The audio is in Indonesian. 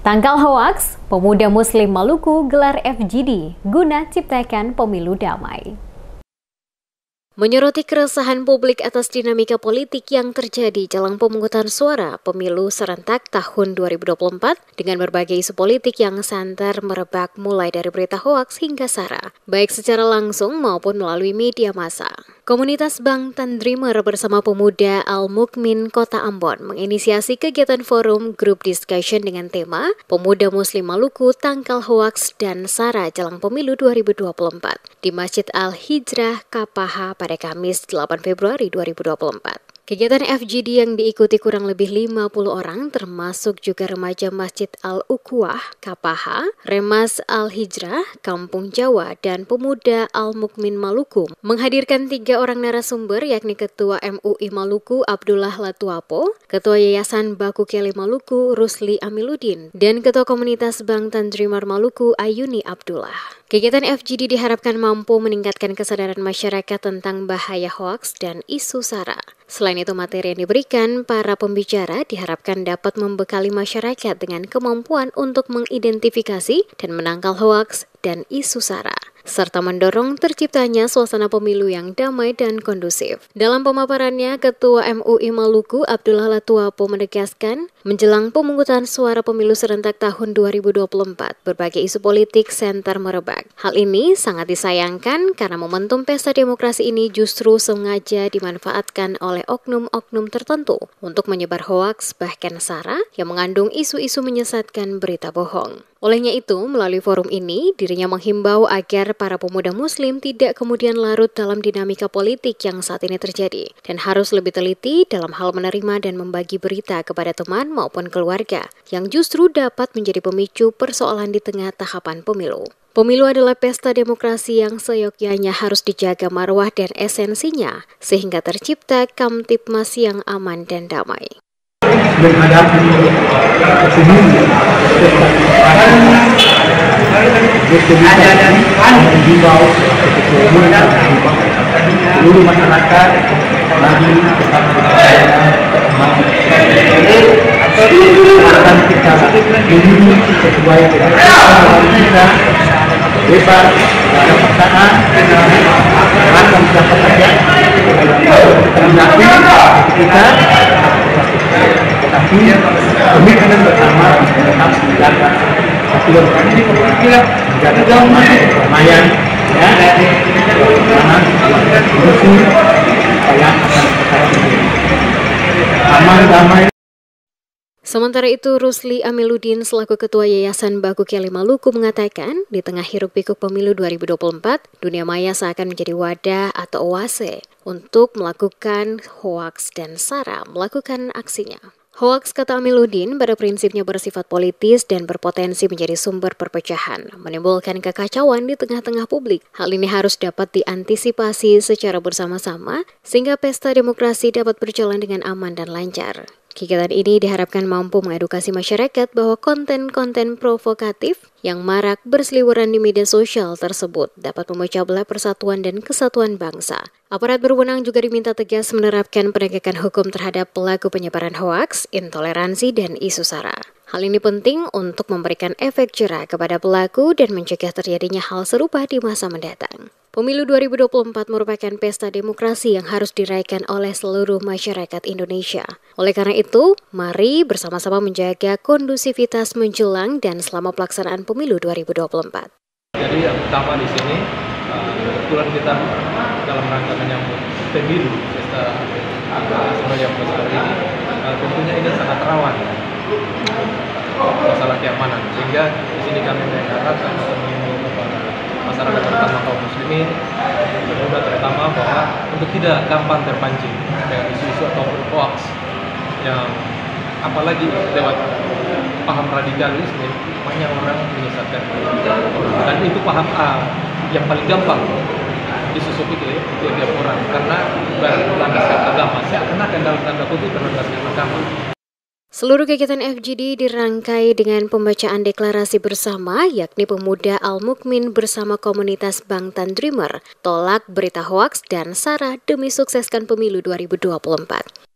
Tangkal hoaks, pemuda Muslim Maluku gelar FGD guna ciptakan pemilu damai. Menyoroti keresahan publik atas dinamika politik yang terjadi jelang pemungutan suara pemilu serentak tahun 2024 dengan berbagai isu politik yang santer merebak mulai dari berita hoaks hingga sara, baik secara langsung maupun melalui media massa. Komunitas Bangtan Dreamer bersama pemuda Al-Mukmin Kota Ambon menginisiasi kegiatan forum group discussion dengan tema Pemuda Muslim Maluku Tangkal Hoaks dan Sara Jelang Pemilu 2024 di Masjid Al-Hijrah Kapaha pada Kamis 8 Februari 2024. Kegiatan FGD yang diikuti kurang lebih 50 orang termasuk juga remaja Masjid Al-Uquwah Kapaha, Remas Al-Hijrah Kampung Jawa, dan pemuda Al-Mukmin Maluku menghadirkan 3 orang narasumber yakni Ketua MUI Maluku Abdullah Latuapo, Ketua Yayasan Baku Keli Maluku Rusli Amiluddin, dan Ketua Komunitas Bangtan Dreamer Maluku Ayuni Abdullah. Kegiatan FGD diharapkan mampu meningkatkan kesadaran masyarakat tentang bahaya hoaks dan isu sara. Selain itu, materi yang diberikan para pembicara diharapkan dapat membekali masyarakat dengan kemampuan untuk mengidentifikasi dan menangkal hoaks dan isu sara, serta mendorong terciptanya suasana pemilu yang damai dan kondusif. Dalam pemaparannya, Ketua MUI Maluku Abdullah Latuapo menegaskan, menjelang pemungutan suara pemilu serentak tahun 2024, berbagai isu politik senter merebak. Hal ini sangat disayangkan karena momentum pesta demokrasi ini justru sengaja dimanfaatkan oleh oknum-oknum tertentu untuk menyebar hoaks bahkan sara yang mengandung isu-isu menyesatkan berita bohong. Olehnya itu, melalui forum ini, dirinya menghimbau agar para pemuda muslim tidak kemudian larut dalam dinamika politik yang saat ini terjadi, dan harus lebih teliti dalam hal menerima dan membagi berita kepada teman maupun keluarga, yang justru dapat menjadi pemicu persoalan di tengah tahapan pemilu. Pemilu adalah pesta demokrasi yang seyogyanya harus dijaga marwah dan esensinya, sehingga tercipta kamtipmas yang aman dan damai. Menghadapi seluruh masyarakat lagi akan kita ini sesuai dengan kita bebas dalam paksaan akan dapat saja kita tapi komitmen bersama tetap menjaga kesatuan menjaga kedamaian ya karena musuh yang akan aman damai. Sementara itu, Rusli Amiluddin selaku Ketua Yayasan Baku Keli Maluku mengatakan, di tengah hiruk-pikuk pemilu 2024, dunia maya seakan menjadi wadah atau oase untuk melakukan hoaks dan sara melakukan aksinya. Hoaks, kata Amiluddin, pada prinsipnya bersifat politis dan berpotensi menjadi sumber perpecahan, menimbulkan kekacauan di tengah-tengah publik. Hal ini harus dapat diantisipasi secara bersama-sama, sehingga pesta demokrasi dapat berjalan dengan aman dan lancar. Kegiatan ini diharapkan mampu mengedukasi masyarakat bahwa konten-konten provokatif yang marak berseliweran di media sosial tersebut dapat memecah belah persatuan dan kesatuan bangsa. Aparat berwenang juga diminta tegas menerapkan penegakan hukum terhadap pelaku penyebaran hoaks, intoleransi, dan isu sara. Hal ini penting untuk memberikan efek jerah kepada pelaku dan mencegah terjadinya hal serupa di masa mendatang. Pemilu 2024 merupakan pesta demokrasi yang harus dirayakan oleh seluruh masyarakat Indonesia. Oleh karena itu, mari bersama-sama menjaga kondusivitas menjelang dan selama pelaksanaan pemilu 2024. Jadi yang pertama di sini, kebetulan kita dalam rangka menyambut pemilu pesta nasional yang besar ini, tentunya ini sangat rawan masalah keamanan. Sehingga di sini kami mengharapkan atau mengimbau kepada masyarakat terutama kaum muslimin, pemuda terutama, bahwa untuk tidak gampang terpancing dengan isu-isu ataupun hoax yang apalagi lewat paham radikalisme, banyak orang menyesatkan dan itu paham yang paling gampang disusupi oleh tiap orang karena berlandaskan agama, seakan-akan dalam tanda kutip berlandaskan agama. Seluruh kegiatan FGD dirangkai dengan pembacaan deklarasi bersama, yakni pemuda Al-Mukmin bersama komunitas Bangtan Dreamer, tolak berita hoaks dan sara demi sukseskan pemilu 2024.